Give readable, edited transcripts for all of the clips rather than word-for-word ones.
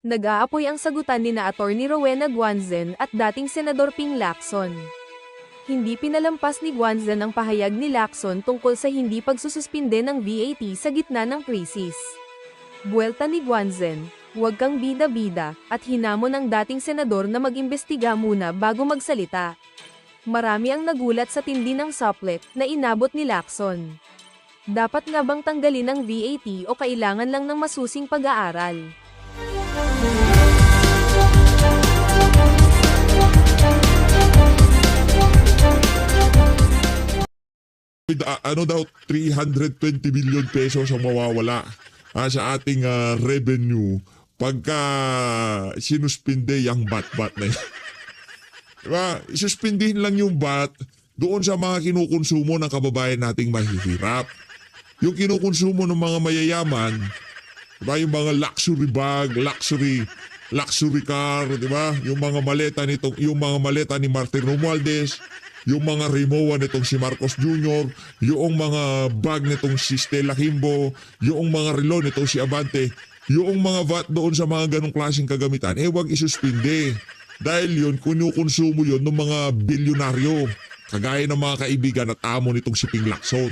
Nag-aapoy ang sagutan ni na Attorney Rowena Guanzon at dating Senador Ping Lacson. Hindi pinalampas ni Guanzon ang pahayag ni Lacson tungkol sa hindi pagsususpinde ng VAT sa gitna ng krisis. Buwelta ni Guanzon, "Huwag kang bida-bida," at hinamon ang dating senador na mag-imbestiga muna bago magsalita. Marami ang nagulat sa tindi ng suplet na inabot ni Lacson. Dapat nga bang tanggalin ang VAT o kailangan lang ng masusing pag-aaral? With, ano daw, 320 billion pesos ang mawawala sa ating revenue pagka sinuspinde yung bat-bat na yun. Diba? Isuspindihin lang yung bat doon sa mga kinukonsumo ng kababayan nating mahihirap. Yung kinukonsumo ng mga mayayaman, diba? Yung mga luxury bag, luxury car, diba? Yung mga maleta ni Martin Romualdez, yung mga Rimowa nitong si Marcos Jr., yung mga bag nitong si Stella Kimbo, yung mga relo nitong si Abante, yung mga VAT doon sa mga ganong klaseng kagamitan, wag isuspinde. Dahil yun, kinukonsumo yun ng mga bilyonaryo, kagaya ng mga kaibigan at amo nitong si Ping Lacson.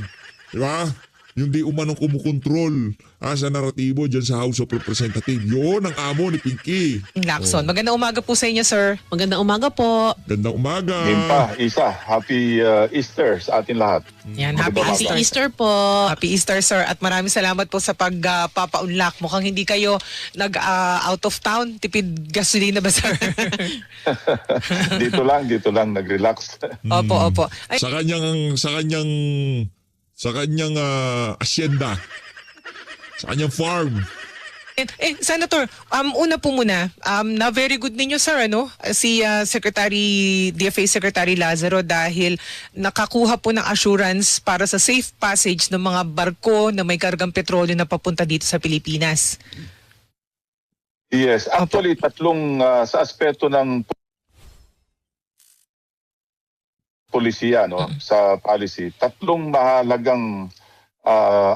Diba? Yung di umanong kumukontrol sa naratibo dyan sa House of Representatives. Yun ang amo ni Pinky. Lacson. Magandang umaga po sa inyo, sir. Magandang umaga po. Gandang umaga. Isa, happy Easter sa atin lahat. Yan, happy Happy Easter. Easter po. Happy Easter, sir. At maraming salamat po sa pagpapaunlak. Mukhang hindi kayo out of town. Tipid gasolina ba, sir? dito lang, nag-relax. Opo. Ay, sa kanyang asyenda, sa kanyang farm. Senator, una po muna, na very good ninyo, sir, si DFA Secretary Lazaro dahil nakakuha po ng assurance para sa safe passage ng mga barko na may kargang petrolyo na papunta dito sa Pilipinas. Yes, actually, tatlong sa aspeto ng polisiya sa policy, tatlong mahalagang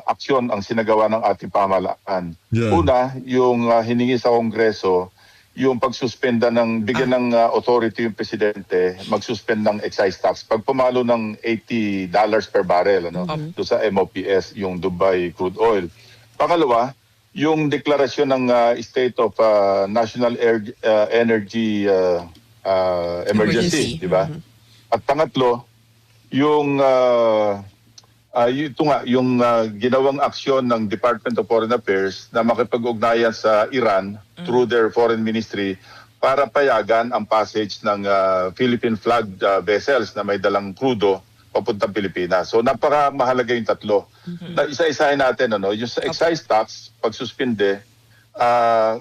aksyon ang sinagawa ng ating pamahalaan. Yeah. Una, yung hiningi sa Kongreso, yung pagsuspenda bigyan ng authority yung presidente, magsuspend ng excise tax. Pag pumalo ng $80 per barrel, do sa MOPS, yung Dubai crude oil. Pangalawa, yung deklarasyon ng State of National Energy Emergency, di ba? At pangatlo, yung ginawang aksyon ng Department of Foreign Affairs na makipag-ugnayan sa Iran through their foreign ministry para payagan ang passage ng Philippine flagged vessels na may dalang krudo papuntang Pilipinas. So napakamahalaga yung tatlo. Na isa-isahin natin, yung sa excise tax, pagsuspinde,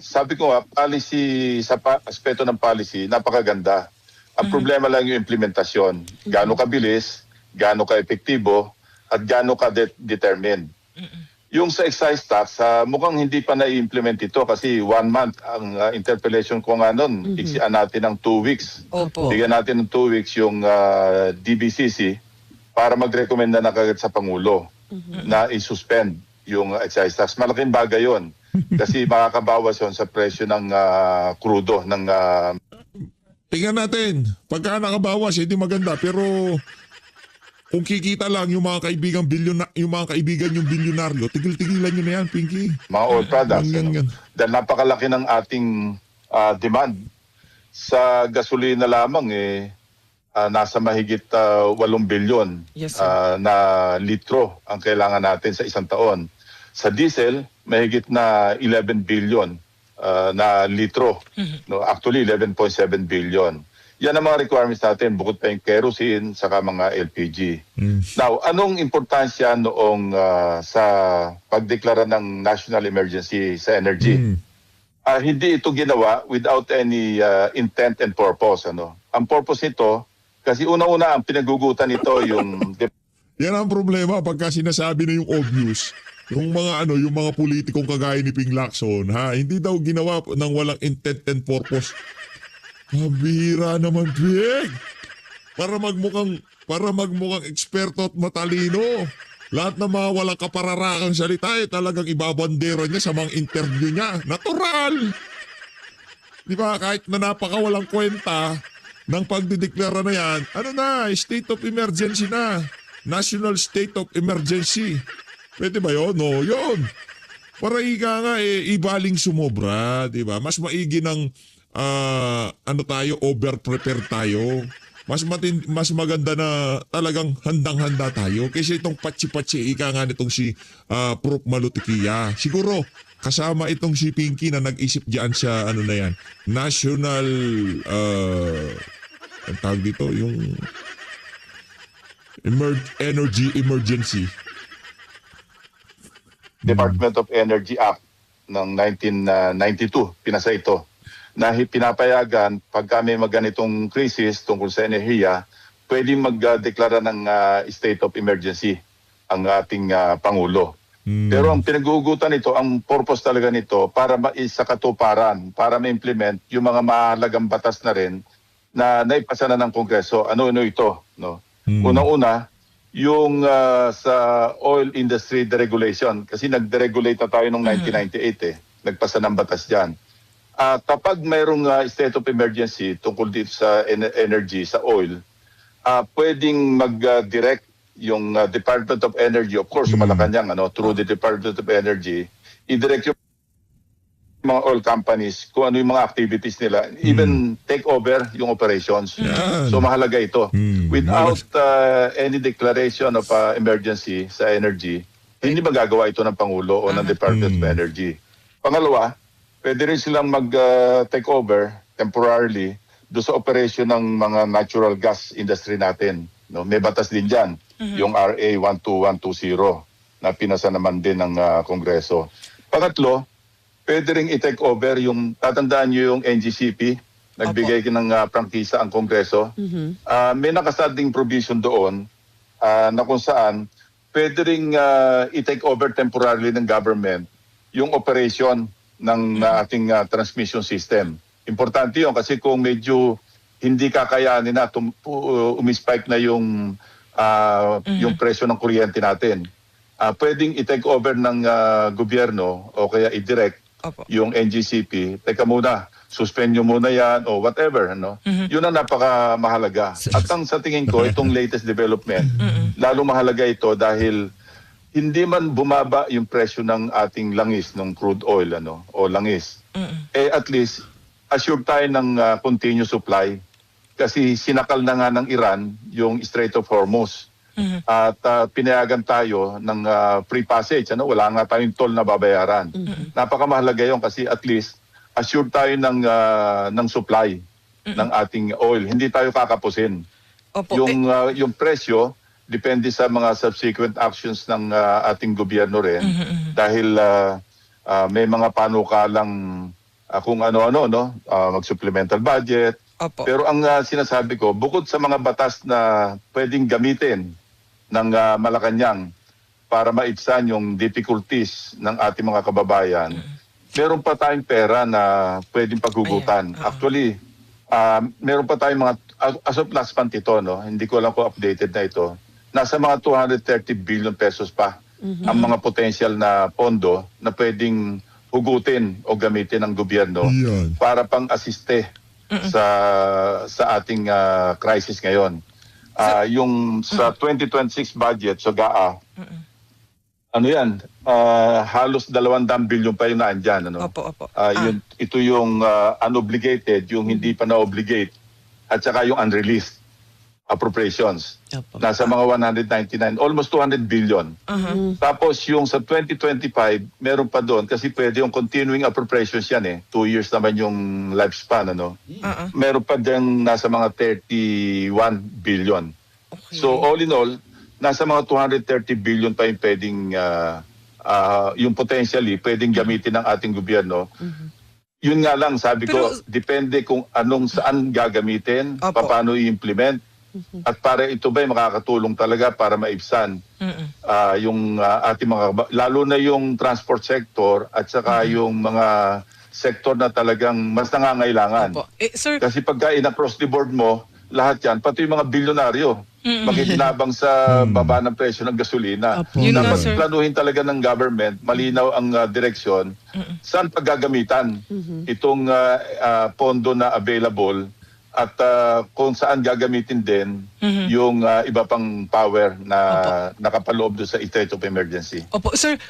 sabi ko nga, policy, sa aspeto ng policy, napakaganda. Ang problema lang yung implementasyon. Gaano kabilis, gaano ka-epektibo, at gaano ka-determined. Yung sa excise tax, mukhang hindi pa na-implement ito kasi 1 month ang interpellation ko nga nun. Iksian natin ng 2 weeks. Opo. Bigyan natin ng 2 weeks yung DBCC para mag-recommenda na kagad sa Pangulo na i-suspend yung excise tax. Malaking bagay yon kasi makakabawas yon sa presyo ng krudo, ng Tingnan natin, pagka nakabawas, hindi maganda. Pero kung kikita lang yung mga kaibigan yung bilyonaryo, tigil-tigilan nyo na yan, Pinky. mga oil products. Yan. Dahil napakalaki ng ating demand. Sa gasolina lamang, nasa mahigit 8 bilyon Yes, sir. na litro ang kailangan natin sa isang taon. Sa diesel, mahigit na 11 billion na litro. Actually, 11.7 billion. Yan ang mga requirements natin, bukod pa yung kerosene, saka mga LPG. Now, anong importansya noong sa pagdeklara ng national emergency sa energy? Hindi ito ginawa without any intent and purpose. Ang purpose nito, kasi una-una ang pinagugutan nito yung Yan ang problema pagka sinasabi na yung obvious. Yung mga politikong kagaya ni Ping Lacson, hindi daw ginawa ng walang intent and purpose. Mabihira naman, Ping. Para magmukhang eksperto at matalino. Lahat ng mga walang kapararakang salita talagang ibabandera niya sa mga interview niya. Natural! Di ba? Kahit na napakawalang kwenta ng pagdideklara na yan, ano na, state of emergency na. National state of emergency. Pwede ba yun? No, yun. Para ika nga, ibaling sumobra, di ba? Mas maigi ng, over-prepare tayo. Mas maganda na talagang handang-handa tayo. Kasi itong patsi-patsi, ika nga nitong si Prof. Malutikia. Siguro, kasama itong si Pinky na nag-isip diyan sa ano na yan, National, ang tawag dito, yung Energy Emergency. Department of Energy Act ng 1992, pinasa ito, na pinapayagan pagka may ganitong krisis tungkol sa enerhiya, pwedeng magdeklara ng state of emergency ang ating Pangulo. Pero ang pinag-uugutan nito, ang purpose talaga nito, para maisakatuparan, para ma-implement yung mga mahalagang batas na rin na naipasa na ng Kongreso. Ano ito? No? Unang-una, yung sa oil industry deregulation. Kasi nag-deregulate na tayo noong 1998 Nagpasa ng batas dyan. Kapag mayroong state of emergency tungkol dito sa energy, sa oil, pwedeng mag-direct yung Department of Energy, of course, Malacanang, through the Department of Energy, i-direct yung mga oil companies kung ano yung mga activities nila, even take over yung operations. Yan. So mahalaga ito. Without any declaration of emergency sa energy, hindi magagawa ito ng Pangulo o ng Department of Energy. Pangalawa, pwede rin silang mag-take over temporarily do sa operation ng mga natural gas industry natin. No? May batas din dyan, yung RA 12120 na pinasa naman din ng Kongreso. Pangatlo, pwede rin i-take over yung, tatandaan nyo yung NGCP, nagbigay ng prangkisa ang Kongreso. May nakasanding provision doon na kung saan pwede rin i-take over temporarily ng government yung operation ng ating transmission system. Importante yun kasi kung medyo hindi kakayanin na umispike na yung presyo ng kuryente natin, pwedeng i-take over ng gobyerno o kaya i-direct yung NGCP. Teka muna, suspend nyo muna yan o whatever. Yun ang napakamahalaga. At sa tingin ko, itong latest development, lalo mahalaga ito dahil hindi man bumaba yung presyo ng ating langis, ng crude oil o langis. At least, assured tayo ng continuous supply kasi sinakal na nga ng Iran yung Strait of Hormuz. At pinayagan tayo ng free passage. Wala nga tayong toll na babayaran. Napakamahalaga yun kasi at least assured tayo ng supply ng ating oil. Hindi tayo kakapusin. Yung presyo, depende sa mga subsequent actions ng ating gobyerno rin. Dahil may mga panukalang kung ano-ano, mag-supplemental budget. Pero ang sinasabi ko, bukod sa mga batas na pwedeng gamitin ng Malacanang para maibsan yung difficulties ng ating mga kababayan, meron pa tayong pera na pwedeng paghugutan. Actually, meron pa tayong mga, as of last month ito, hindi ko alam kung updated na ito, nasa mga 230 billion pesos pa ang mga potential na pondo na pwedeng hugutin o gamitin ng gobyerno para pang-asiste sa ating crisis ngayon. Yung sa 2026 budget, so GAA, halos 200 billion pa yung naandyan. Ito yung unobligated, yung hindi pa na-obligate, at saka yung unreleased appropriations. Nasa mga 199, almost 200 billion. Tapos yung sa 2025, meron pa doon kasi pwede yung continuing appropriations yan 2 years naman yung lifespan. Meron pa din nasa mga 31 billion. So all in all, nasa mga 230 billion pa yung pwedeng, yung potentially pwedeng gamitin ng ating gobyerno. Yun nga lang, sabi ko, depende kung saan gagamitin, paano i-implement. At para ito ba'y makakatulong talaga para maibsan yung ating mga, lalo na yung transport sector at saka yung mga sektor na talagang mas nangangailangan. Sir, kasi pagka in-across the board mo, lahat yan, pati yung mga bilyonaryo, makikinabang sa baba ng presyo ng gasolina. Opo. Yun nga, Dapat sir. planuhin talaga ng government, malinaw ang direksyon, saan paggagamitan itong pondo na available at kung saan gagamitin din yung iba pang power na nakapaloob doon sa state of emergency. Opo, sir,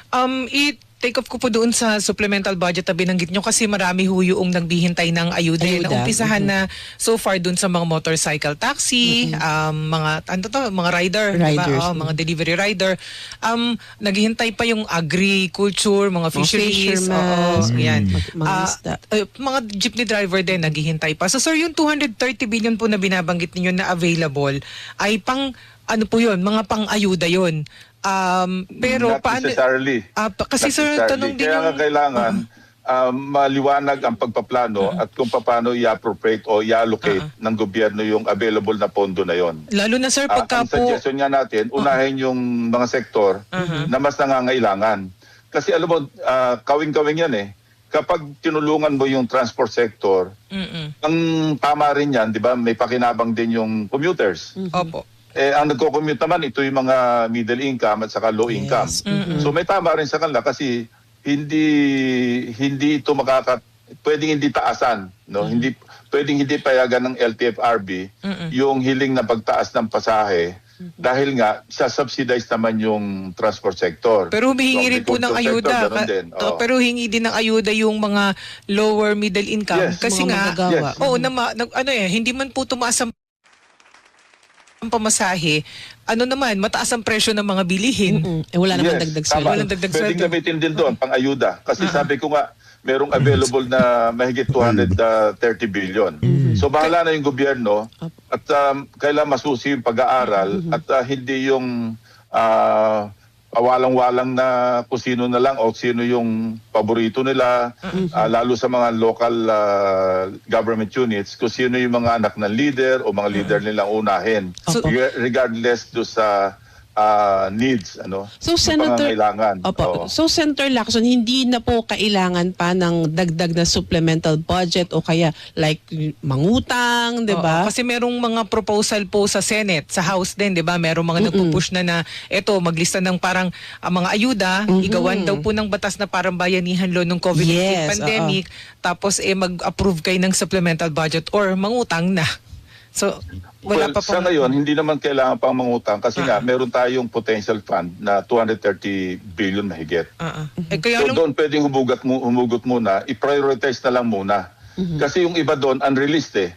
i-take off ko po doon sa supplemental budget na binanggit nyo kasi marami ho yung nagbihintay ng ayuda. Ayuda. Naumpisahan na so far doon sa mga motorcycle taxi, mga mga rider, Riders, diba? Mga delivery rider. Naghihintay pa yung agriculture, mga fisheries, fishermen, yan. mga isda. Mga jeepney driver din naghihintay pa. So sir, yung 230 billion po na binabanggit ninyo na available ay pang ano po yun, mga pang-ayuda yun. Pero Not paano... necessarily. Kasi Not sir, necessarily. tanong din Kaya nga yung... kailangan maliwanag ang pagpaplano at kung paano i-appropriate o i-allocate ng gobyerno yung available na pondo na yon. Lalo na sir, pagka Ang po... suggestion nga natin, unahin yung mga sektor na mas nangangailangan. Kasi alam mo, kawing-kawing yan eh. Kapag tinulungan mo yung transport sector, ang tama rin yan, di ba, may pakinabang din yung commuters. Opo. Ang nagko-commute naman, ito yung mga middle income at saka low income. So may tama rin sa kanila kasi hindi ito pwedeng hindi taasan, no? Hindi pwedeng hindi payagan ng LTFRB yung hiling na pagtaas ng pasahe dahil nga subsidize naman yung transport sector. Pero humihingi So, rin po ng agriculture ayuda. sector, ganun din. Oo. Pero hingi din ng ayuda yung mga lower middle income. Yes. Kasi Mga nga, manggagawa. Yes. oo, hindi man po tumaas ang pamasahe, mataas ang presyo ng mga bilihin. Wala naman Yes, dagdag tama. sweldo. Walang dagdag Pwedeng sweldo. gamitin din doon, pang-ayuda. Kasi sabi ko nga, merong available na mahigit 230 billion. So bahala na yung gobyerno at kailangan masusi yung pag-aaral at hindi yung pawalang-walang na kung sino na lang o sino yung paborito nila, lalo sa mga local government units, kung sino yung mga anak ng leader o mga leader nilang unahin. So- Regardless do sa needs, So, yung Senator, pangangailangan. Opo. Oo. So, Senator Lacson, hindi na po kailangan pa ng dagdag na supplemental budget o kaya like mangutang, di ba? Oo, kasi merong mga proposal po sa Senate, sa House din, 'di ba? Merong mga nagpo-push na eto maglista ng parang mga ayuda, igawan daw po ng batas na parang bayanihan law ng COVID-19 Yes, pandemic, tapos mag-approve kayo ng supplemental budget or mangutang na. So wala pa Sa pong ngayon, hindi naman kailangan pang mangutang kasi nga meron tayong potential fund na 230 billion mahigit. kaya So lang doon pwedeng humugot muna, i-prioritize na lang muna. Kasi yung iba doon, unreleased eh.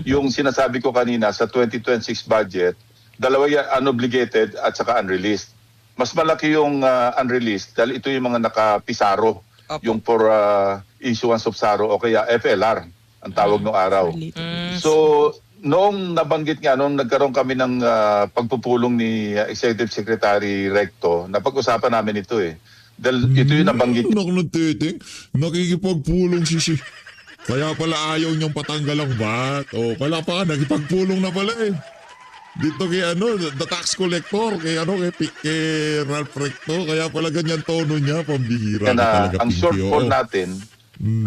Yung sinasabi ko kanina sa 2026 budget, dalawa yan, unobligated at saka unreleased. Mas malaki yung unreleased dahil ito yung mga nakapisaro, Opo. yung for issuance of SARO o kaya FLR, ang tawag ng araw. So, noong nabanggit nga, noong nagkaroon kami ng pagpupulong ni Executive Secretary Recto, napag-usapan namin ito eh. Dahil ito yung nabanggit niya. Naknutiting, nakikipagpulong si. Kaya pala ayaw niyang patanggal ang VAT. O, pala pa, nakipagpulong na pala eh. Dito kay the tax collector, kay Ralph Recto. Kaya pala ganyan tono niya, pambihira na na talaga. ang Pinky, shortfall oo. natin,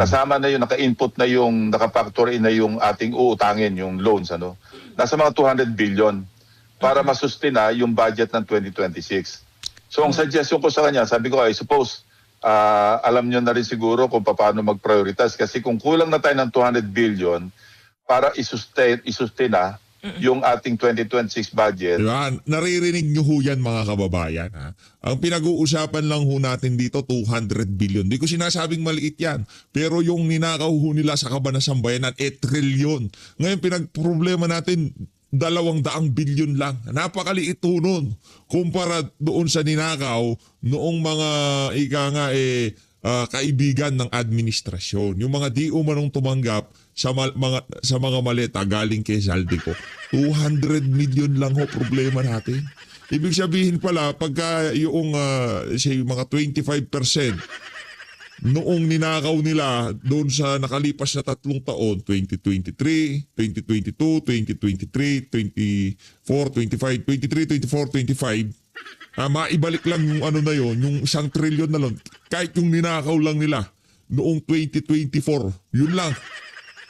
kasama na yung naka-input na yung, naka-factor in na yung ating uutangin, yung loans, nasa mga 200 billion para masustain na yung budget ng 2026. So ang suggestion ko sa kanya, sabi ko, I suppose, alam nyo na rin siguro kung paano mag-prioritize kasi kung kulang na tayo ng 200 billion para isustain na yung ating 2026 budget. Diba? Naririnig nyo ho yan mga kababayan. Ha? Ang pinag-uusapan lang ho natin dito, 200 billion. Di ko sinasabing maliit yan. Pero yung ninakaw ho nila sa Kabanasan Bayanan, trillion. Ngayon pinag-problema natin, 200 billion lang. Napakaliit ho nun. Kumpara doon sa ninakaw, noong mga kaibigan ng administrasyon. Yung mga di umanong tumanggap sa mga maleta galing kay Zaldico. 200 million lang ho problema natin. Ibig sabihin pala, pagka yung mga 25% noong ninakaw nila doon sa nakalipas na 3 taon, 2023, 2022, 2023, 24, 25, 23, 24, 25, maibalik lang yung na yun, yung 1 trillion na lang, kahit yung ninakaw lang nila noong 2024, yun lang.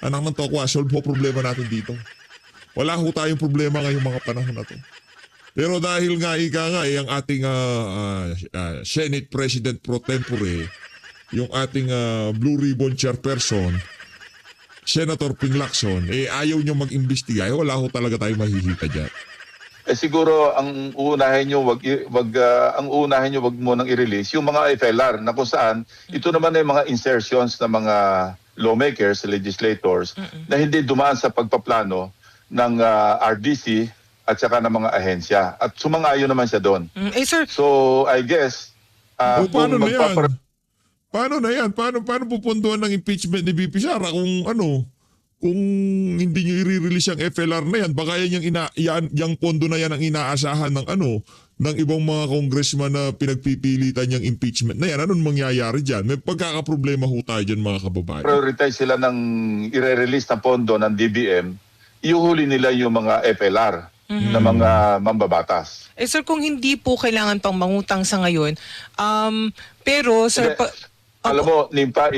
Anak ng tokwa, solve po problema natin dito. Wala ho tayong problema ngayong mga panahon na to. Pero dahil nga ang ating Senate President pro tempore, yung ating Blue Ribbon Chairperson, Senator Ping Lacson, ayaw nyo mag-imbestiga, wala ho talaga tayong mahihita dyan. Siguro ang uunahin nyo wag mo nang i-release yung mga FLR na kung saan ito naman ay mga insertions ng mga lawmakers, legislators na hindi dumaan sa pagpaplano ng RDC at saka ng mga ahensya. At sumang-ayon naman siya doon. Sir, So I guess Paano na yan? Paano na yan? Paano pupunduan ng impeachment ni VP Sara kung hindi nyo i-release yung FLR na yan? Baka yung pondo na yan ang inaasahan ng ibang mga congressman na pinagpipilitan yung impeachment na yan. Anong mangyayari dyan? May pagkakaproblema ho tayo dyan, mga kababayan. prioritize sila ng i-release ng pondo ng DBM, iuhuli nila yung mga FLR na mga mambabatas. sir, kung hindi po kailangan pang mangutang sa ngayon, pero sir, Hindi. Alam mo, Nimpa,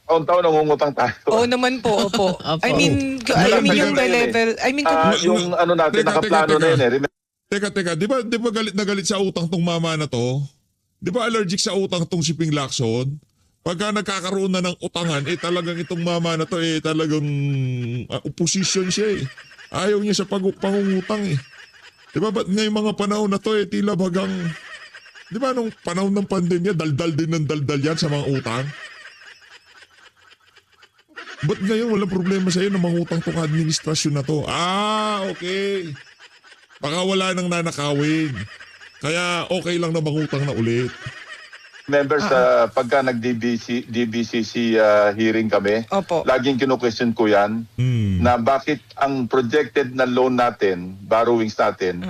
taon-taon nangungutang tayo. oo naman po, opo. Opo. I mean yung level, Yung ano natin, Teka, nakaplano na yun eh. Teka, di ba galit na galit sa utang tong mama na to? Di ba allergic sa utang tong si Ping Lacson? Pagka nagkakaroon na ng utangan, talagang itong mama na to, talagang opposition siya eh. Ayaw niya sa pangungutang eh. Di ba ba't ngayong mga panahon na to tila bagang, di ba nung panahon ng pandemya, daldal din ng daldal yan sa mga utang? Ba't ngayon walang problema sa'yo na mangutang tong administrasyon na to? Okay. Baka wala nang nanakawin. Kaya okay lang na mangutang na ulit. Members, pagka nag-DBCC hearing kami, Opo. laging kinu-question ko yan na bakit ang projected na loan natin, borrowings natin,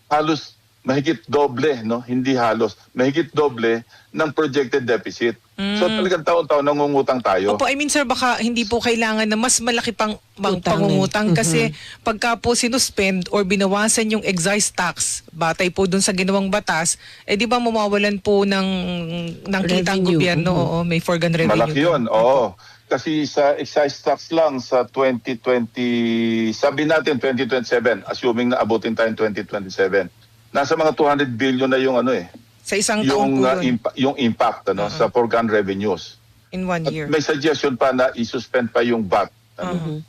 halos mahigit doble, no? Hindi halos, mahigit doble ng projected deficit. So talagang taon-taon nangungutang tayo. Opo, I mean sir, baka hindi po kailangan na mas malaki pang pangungutang kasi pagka po sinuspend or binawasan yung excise tax, batay po dun sa ginawang batas, di ba mamawalan po ng kita ang Revenue. gobyerno, oo, may foregone revenue. Malaki yun, oo. Kasi sa excise tax lang sa 2020, sabi natin 2027, assuming na abutin tayong 2027, nasa mga 200 billion na yung Sa isang taon yung, po yun, yung impact sa foregone revenues. in 1 At year. may suggestion pa na isuspend pa yung VAT.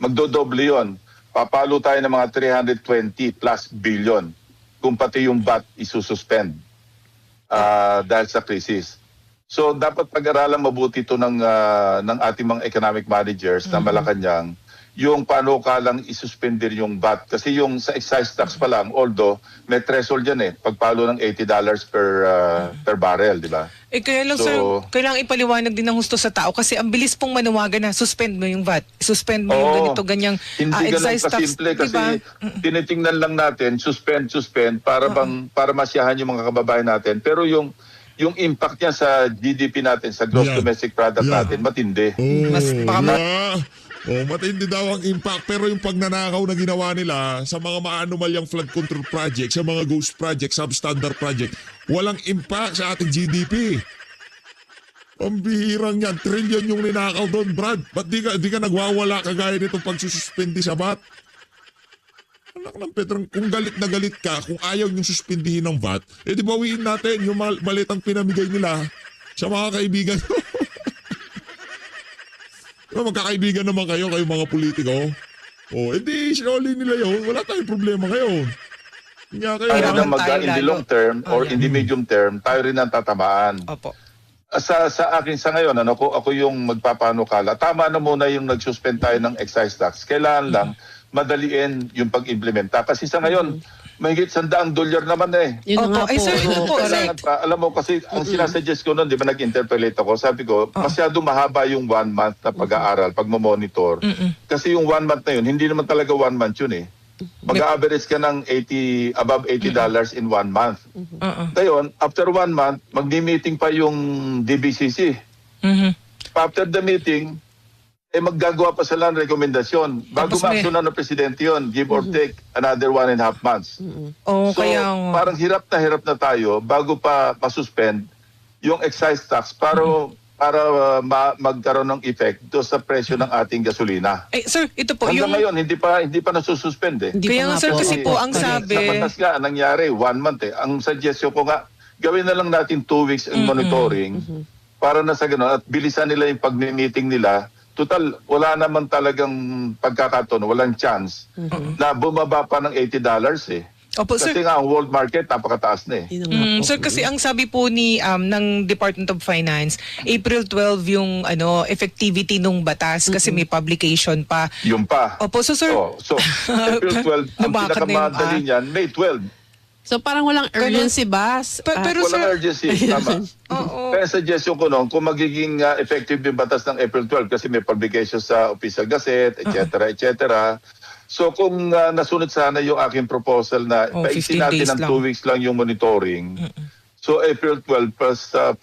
Magdodoble yun. Papalo tayo ng mga 320 plus billion kung pati yung VAT isususpend dahil sa krisis. So dapat pag-aralan mabuti ito ng ating mga economic managers na Malacanang yung paano kalang isuspender yung VAT. Kasi yung sa excise tax pa lang, although may threshold yan pagpalo ng $80 per barrel, di ba? Kaya lang So- sir, kailangan ipaliwanag din ng husto sa tao kasi ang bilis pong manawagan na suspend mo yung VAT, suspend mo yung Oo. ganito, ganyang Hindi ganun excise tax, kasimple kasi diba? tinitingnan lang natin, suspend para masyahan yung mga kababayan natin. Pero yung impact niya sa GDP natin, sa gross Yeah. domestic product Yeah. natin, matindi. Matindi daw ang impact pero yung pagnanakaw na ginawa nila sa mga maanumalyang flood control project, sa mga ghost project, substandard project, walang impact sa ating GDP. Pambihirang yan, trillion yung ninakaw doon, Brad. Ba't di ka nagwawala kagaya nitong pagsususpindi sa VAT? Anak ng Petrang, kung galit na galit ka, kung ayaw niyong suspindihin ng VAT, di bawiin natin yung malitang pinamigay nila sa mga kaibigan nyo. Magkakaibigan naman kayo mga politiko. Edi sinoli nila yun. Wala tayong problema ngayon. Kaya kayo. Tayo na tayo in the lalo. long term or in the medium term, tayo rin ang tatamaan. Opo. Sa akin sa ngayon, ako yung magpapanukala. Tama na muna yung nag-suspend tayo ng excise tax. Kailangan lang madaliin yung pag-implementa. Kasi sa ngayon, mahigit $100 naman Yun Opo, na nga po. sir, ito po, Kailangan pa, alam mo kasi ang sinasuggest ko noon, di ba nag-interpolate ako, sabi ko, masyado mahaba yung 1 month na pag-aaral, pag-monitor. Kasi yung 1 month na yun, hindi naman talaga 1 month yun Mag-average ka ng above $80 in 1 month. Ngayon, after 1 month, magdi-meeting pa yung DBCC. After the meeting, maggagawa pa sila ng rekomendasyon. Bago Tapos may- ma-action ng presidente yun, give or take another 1.5 months. Oo, So, kaya parang hirap na tayo bago pa masuspend yung excise tax para magkaroon ng effect do sa presyo ng ating gasolina. Sir, ito po Hanggang yung... ngayon, hindi pa nasususpend eh. Hindi Kaya pa nga, nga sir, po. kasi po ang Sa sabi... batas nga, nangyari, 1 month eh. Ang suggestion ko nga, gawin na lang natin 2 weeks ang monitoring para na sa gano'n at bilisan nila yung pag-meeting nila. Total, wala naman talagang pagkakataon, walang chance na bumaba pa ng $80 eh. Opo, sir. Kasi nga ang world market napakataas na eh. Yun na nga po. Sir, kasi ang sabi po ni ng Department of Finance, April 12 yung effectivity nung batas kasi may publication pa. Yung pa. Opo, so sir, So, April 12, ang Lumakad na yung, pinakamadali niyan, May 12. So parang walang urgency ba? pero Walang sir, urgency, tama. oo. Kaya suggestion ko noon, kung magiging effective yung batas ng April 12 kasi may publication sa Official Gazette, etc., etc. So kung nasunod sana yung aking proposal na 15 paiksin natin days ng lang. 2 weeks lang yung monitoring. So April 12 plus 14.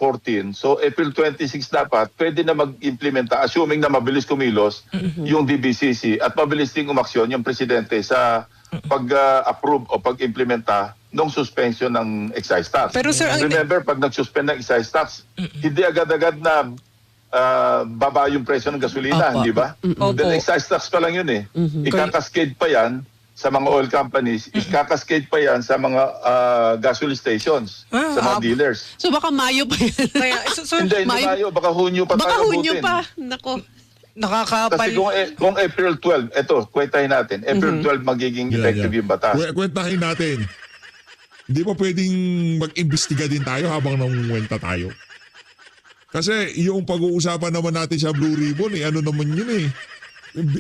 So April 26 dapat pwede na mag-implementa assuming na mabilis kumilos yung DBCC at mabilis ding umaksyon yung presidente sa pag-approve o pag-implementa ng suspension ng excise tax. Pero sir, ang- Remember, pag nag-suspend ng excise tax, hindi agad-agad na baba yung presyo ng gasolina, Opo. di ba? Opo. Then excise tax pa lang yun eh. Ikakaskade pa yan sa mga oil companies, ikakaskade pa yan sa mga gasoline stations, sa mga dealers. So baka Mayo pa yan. Kaya, sir, Hindi Mayo- Mayo, baka Hunyo pa Baka tayo Hunyo abutin. pa. Nako. nakakapal. Kasi kung April 12, eto, kwentahin natin, April 12 magiging effective yung batas. Kwentahin natin. Hindi pa pwedeng mag-imbestiga din tayo habang nangungwenta tayo. Kasi yung pag-uusapan naman natin sa Blue Ribbon, ano naman yun eh.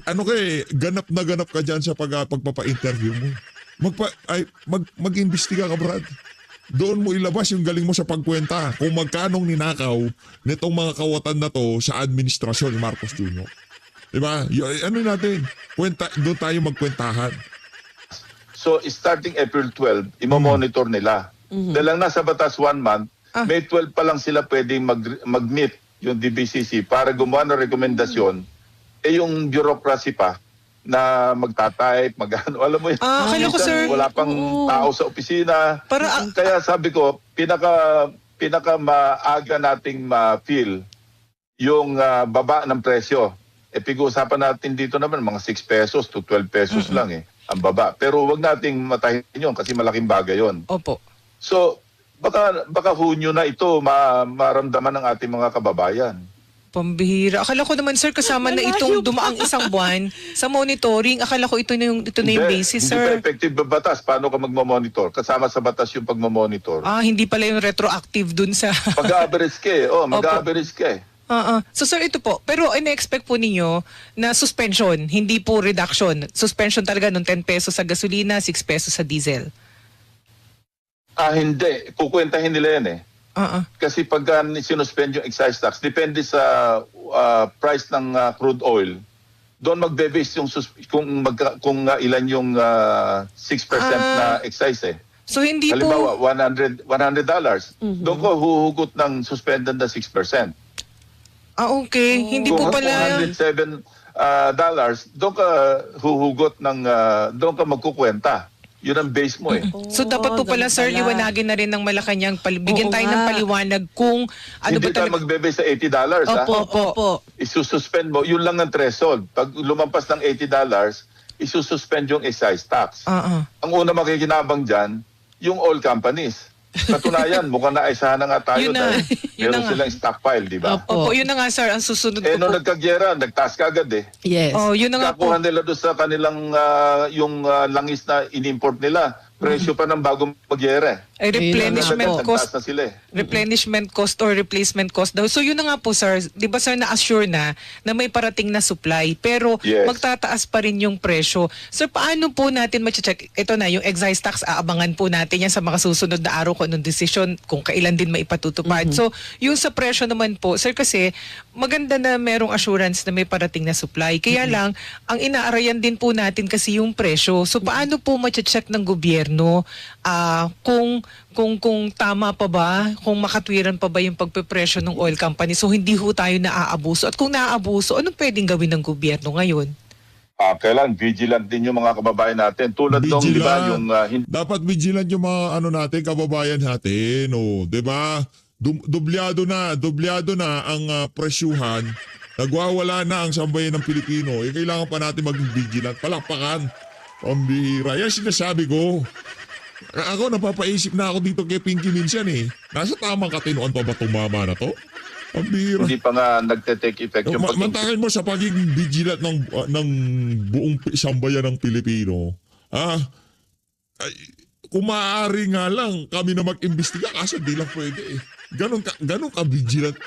Ano ganap na ganap ka dyan sa pagpapa-interview mo. Mag-imbestiga ka, Brad. Doon mo ilabas yung galing mo sa pagkwenta kung magkanong ninakaw nitong mga kawatan na to sa administrasyon ni Marcos Jr. Diba? Ano natin? Doon tayo magkwentahan. So starting April 12, imo-monitor nila. Dahil lang nasa batas 1 month, May 12 pa lang sila pwedeng mag-meet yung DBCC para gumawa ng rekomendasyon. Yung bureaucracy pa na magta-type, alam mo yun. Akala ko, minsan sir. wala pang tao sa opisina. Para, Kaya sabi ko, pinaka maaga nating ma-feel yung baba ng presyo. Pag-uusapan natin dito naman mga 6 pesos to 12 pesos lang ang baba. Pero wag nating matahin yun kasi malaking bagay yun. opo. So, baka Hunyo na ito maramdaman ng ating mga kababayan. Pambihira. Akala ko naman, sir, kasama na itong dumaang isang buwan sa monitoring. Akala ko ito na yung basis, Hindi pa sir. effective ba batas? Paano ka magmamonitor? Kasama sa batas yung pagmamonitor. Hindi pala yung retroactive dun sa... Mag-average ka eh. Mag-average ka eh. So sir, ito po. Pero ina-expect po ninyo na suspension, hindi po reduction. Suspension talaga ng 10 pesos sa gasolina, 6 pesos sa diesel. Hindi. Kukwentahin nila yan eh. Kasi pag sinuspend yung excise tax, depende sa price ng crude oil. Doon magbe-base yung kung ilan yung 6% na excise eh. So hindi Halimbawa, po... $100. Doon ko huhugot ng suspended na 6%. Okay. Hindi po Kung pala... $107, doon ka huhugot ng, doon ka magkukwenta. Yun ang base mo eh. So dapat po pala, ganun sir, pala. liwanagin na rin ng Malacanang. Bigyan Oo tayo ng nga. paliwanag kung ano Hindi ba ka talaga... magbe-base sa $80 ha. Opo. Isususpend mo, yun lang ang threshold. Pag lumampas ng $80, isususpend yung excise tax. Ang una makikinabang dyan, yung oil companies. Katunayan, mukhang naisahan na nga tayo Yun na. dahil Yun na meron nga. silang stockpile, di ba? Opo, yun na nga, sir, ang susunod ko Nung po. nagkagyera, nagtaas ka agad eh. Yes. Yun na nga po. Kakuha nila doon sa kanilang yung langis na in-import nila. Presyo pa ng bagong magyera. Ay, replenishment Ayun na nga po. cost. Nagtaas na sila eh. Replenishment cost or replacement cost daw. So yun na nga po, sir. Di ba, sir, na-assure na may parating na supply pero Yes. magtataas pa rin yung presyo. Sir, paano po natin ma-check? Ito na, yung excise tax, aabangan po natin yan sa mga susunod na araw kung anong desisyon, kung kailan din maipatutupad. So, yung sa presyo naman po, sir, kasi maganda na merong assurance na may parating na supply. Kaya lang, ang inaarayan din po natin kasi yung presyo. So, paano po ma-check ng gobyerno kung tama pa ba, kung makatwiran pa ba yung pagpepresyo ng oil company, so hindi ho tayo naaabuso. At kung naaabuso, anong pwedeng gawin ng gobyerno ngayon? Kailan vigilant din yung mga kababayan natin. Tulad nung, di ba, yung Dapat vigilant yung mga natin, kababayan natin. O, di ba? Dublado na ang presyuhan. Nagwawala na ang sambayan ng Pilipino. Kailangan pa natin maging vigilant. Palakpakan. Pambihira. Yan sinasabi ko. Ako napapaisip na ako dito kay Pinky minsan eh. Nasa tamang katinoan pa ba tumama na to? Pambihira. Hindi pa nga nagte-take effect yung Mantakin mo sa pagiging vigilant ng buong sambayan ng Pilipino. Ay, kung maaari nga lang kami na mag-imbestiga kaso di lang pwede eh. Ganon ka vigilant.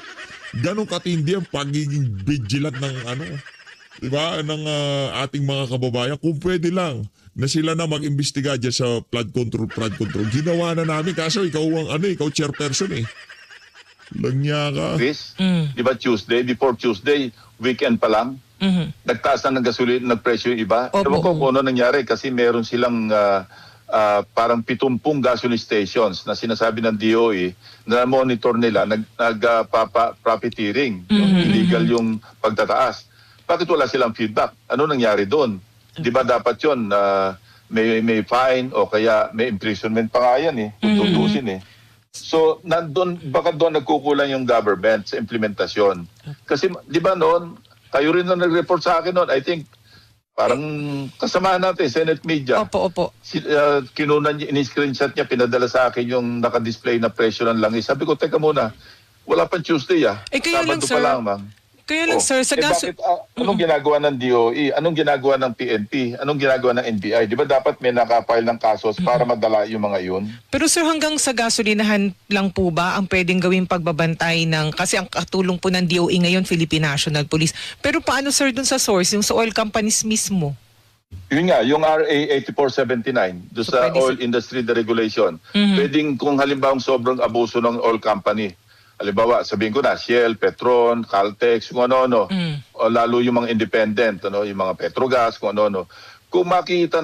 Ganon katindi ang pagiging vigilant ng diba, ng ating mga kababayan. Kung pwede lang na sila na mag-imbestiga dyan sa flood control. Ginawa na namin kaso ikaw ikaw chairperson eh. Langya ka. Chris, di ba before Tuesday, weekend pa lang, nagtaas na ng gasolina, nagpresyo yung iba. Opo. Ewan ko kung ano nangyari kasi meron silang parang 70 gasoline stations na sinasabi ng DOE na monitor nila, nagpa-profiteering. Illegal yung pagtataas. Bakit wala silang feedback? Ano nangyari doon? Di ba dapat yun may fine o kaya may imprisonment pa nga yan eh, kung tutusin eh. So, baka doon nagkukulang yung government sa implementasyon. Kasi, di ba noon, kayo rin na nag-report sa akin noon, I think, parang kasama natin, Senate Media. Opo. Kinunan niya, in-screenshot niya, pinadala sa akin yung nakadisplay na presyo ng langis. Sabi ko, teka muna, wala pang Tuesday kaya lang, Sabado sir. pa lang, ma'am. Kaya lang, sir, sa bakit, anong ginagawa ng DOE? Anong ginagawa ng PNP? Anong ginagawa ng NBI? Di ba dapat may nakapile ng kasos para madala yung mga yun? Pero sir, hanggang sa gasolinahan lang po ba ang pwedeng gawing pagbabantay kasi ang katulong po ng DOE ngayon, Philippine National Police. Pero paano sir dun sa source, yung sa oil companies mismo? Yun nga, yung RA 8479, doon sa pwede oil industry deregulation. Pwedeng kung halimbawa sobrang abuso ng oil company, halimbawa, sabihin ko na, Shell, Petron, Caltex, kung ano-ano, o lalo yung mga independent, yung mga Petrogas, kung ano-ano. Kung makita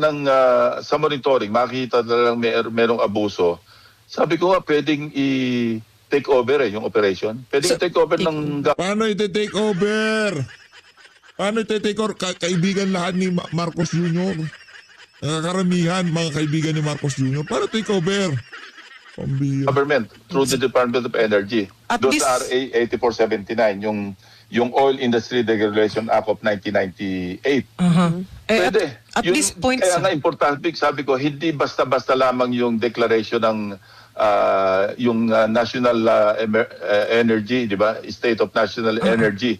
sa monitoring, makita na lang merong abuso, sabi ko nga, pwedeng i-take over yung operation. Pwedeng i-take over ng... Paano ite-take over? Paano ite-take over? Kaibigan lahat ni Marcos Jr. Karamihan, mga kaibigan ni Marcos Jr. Paano take over? Pambihira. Government through the Department of Energy. At Doon this- sa RA 8479, yung Oil Industry Deregulation Act of 1998. Pwede. At this point, kaya sir. nga importante, sabi ko, hindi basta-basta lamang yung declaration ng yung national energy, di ba? State of national energy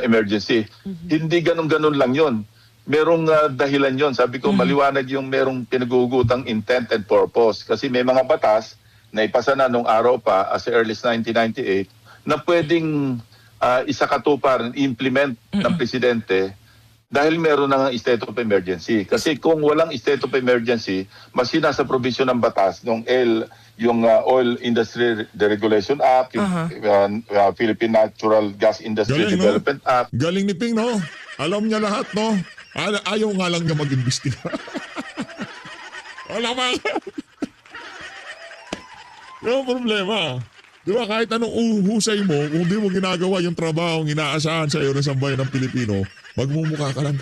emergency. Hindi ganun-ganun lang yon. Merong dahilan yon. Sabi ko, maliwanag yung merong pinagugutang intent and purpose. Kasi may mga batas na ipasa na nung araw pa, as early as 1998, na pwedeng isakatuparan, implement ng presidente dahil meron ng state of emergency. Kasi kung walang state of emergency, mas sinasa provision ng batas ng yung Oil Industry Deregulation Act, yung Philippine Natural Gas Industry Galing, no? Development Act. Galing ni Ping, no? Alam niya lahat, no? Ayaw nga lang niya mag-imbestiga. Wala pa. Yung problema. Di ba kahit anong uhusay mo, kung di mo ginagawa yung trabaho ang inaasahan sa iyo ng sambayan ng Pilipino, magmumukha ka lang.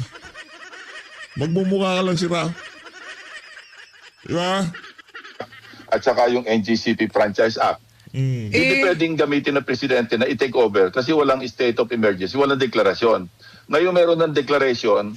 Magmumukha ka lang sira. Di ba? At saka yung NGCP Franchise Act. Hindi pwedeng gamitin ng presidente na i-take over kasi walang state of emergency, walang deklarasyon. Ngayon meron ng declaration,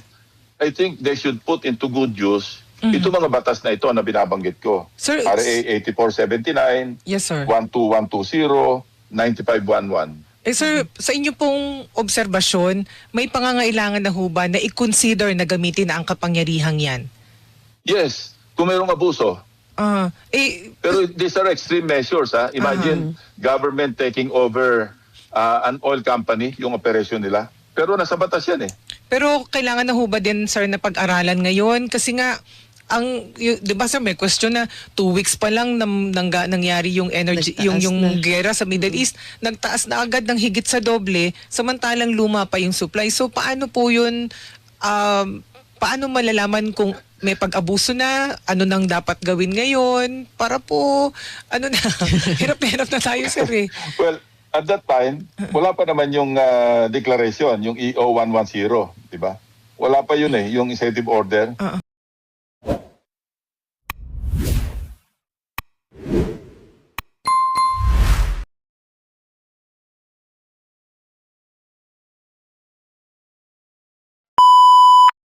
I think they should put into good use ito mga batas na ito na binabanggit ko. Sir, RA 8479, yes, sir. 12120, 9511. Sir, sa inyo pong obserbasyon, may pangangailangan na ho ba na i-consider na gamitin na ang kapangyarihang yan? Yes, kung mayroong abuso. Pero Pero these are extreme measures. Imagine government taking over an oil company, yung operation nila. Pero nasa batas yan eh. Pero kailangan na ho ba din, sir, na pag-aralan ngayon? Kasi nga, di ba sir, may question na 2 weeks pa lang nangyari yung energy, Nagtaas yung na. gera sa Middle East, nagtaas na agad ng higit sa doble, samantalang luma pa yung supply. So paano po yun, paano malalaman kung may pag-abuso na, ano nang dapat gawin ngayon, para po, hirap-hirap na tayo, sir eh. Well, at that time, wala pa naman yung declaration, yung EO 110, di ba? Wala pa yun eh, yung executive order.